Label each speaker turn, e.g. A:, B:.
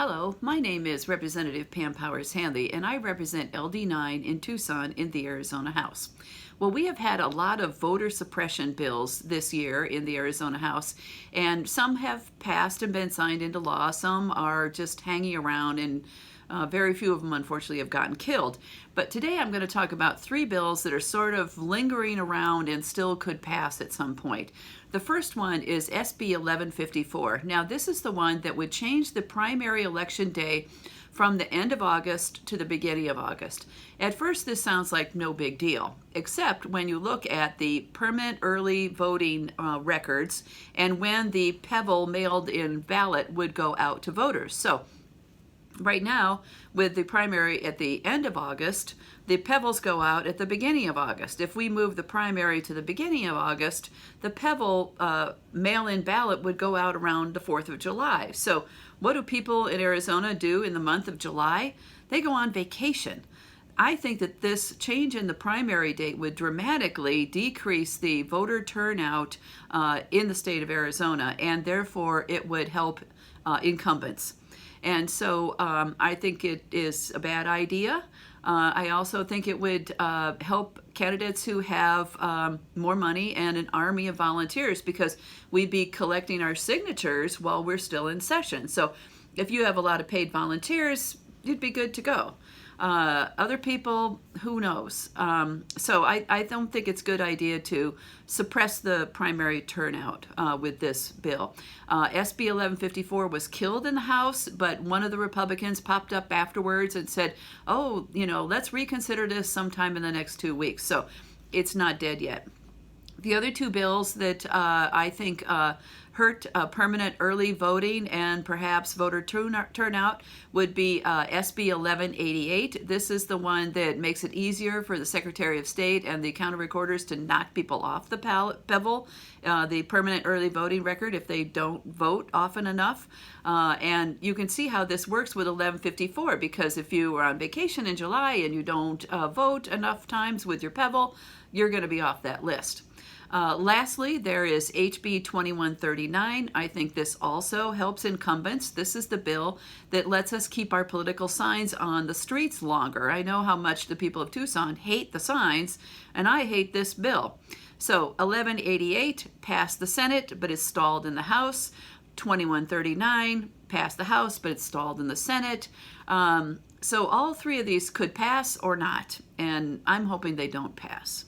A: Hello, my name is Representative Pam Powers-Hanley, and I represent LD9 in Tucson in the Arizona House. Well, we have had a lot of voter suppression bills this year in the Arizona House, and some have passed and been signed into law. Some are just hanging around, and very few of them, unfortunately, have gotten killed. But today I'm going to talk about three bills that are sort of lingering around and still could pass at some point. The first one is SB 1154. Now, this is the one that would change the primary election day from the end of August to the beginning of August. At first, this sounds like no big deal, except when you look at the permanent early voting records and when the PEVL mailed-in ballot would go out to voters. So, right now, with the primary at the end of August, the PEVLs go out at the beginning of August. If we move the primary to the beginning of August, the PEVL mail-in ballot would go out around the 4th of July. So what do people in Arizona do in the month of July? They go on vacation. I think that this change in the primary date would dramatically decrease the voter turnout in the state of Arizona, and therefore it would help incumbents. And so I think it is a bad idea. I also think it would help candidates who have more money and an army of volunteers, because we'd be collecting our signatures while we're still in session. So if you have a lot of paid volunteers, you'd be good to go. Other people, who knows? So I don't think it's a good idea to suppress the primary turnout with this bill. SB 1154 was killed in the House, but one of the Republicans popped up afterwards and said, oh, let's reconsider this sometime in the next 2 weeks. So it's not dead yet. The other two bills that I think hurt permanent early voting and perhaps voter turnout would be SB 1188. This is the one that makes it easier for the Secretary of State and the county recorders to knock people off the PEVL, the permanent early voting record, if they don't vote often enough. And you can see how this works with 1154, because if you are on vacation in July and you don't vote enough times with your PEVL, you're going to be off that list. Lastly, there is HB 2139. I think this also helps incumbents. This is the bill that lets us keep our political signs on the streets longer. I know how much the people of Tucson hate the signs, and I hate this bill. So 1188 passed the Senate, but is stalled in the House. 2139 passed the House, but it's stalled in the Senate. So all three of these could pass or not, and I'm hoping they don't pass.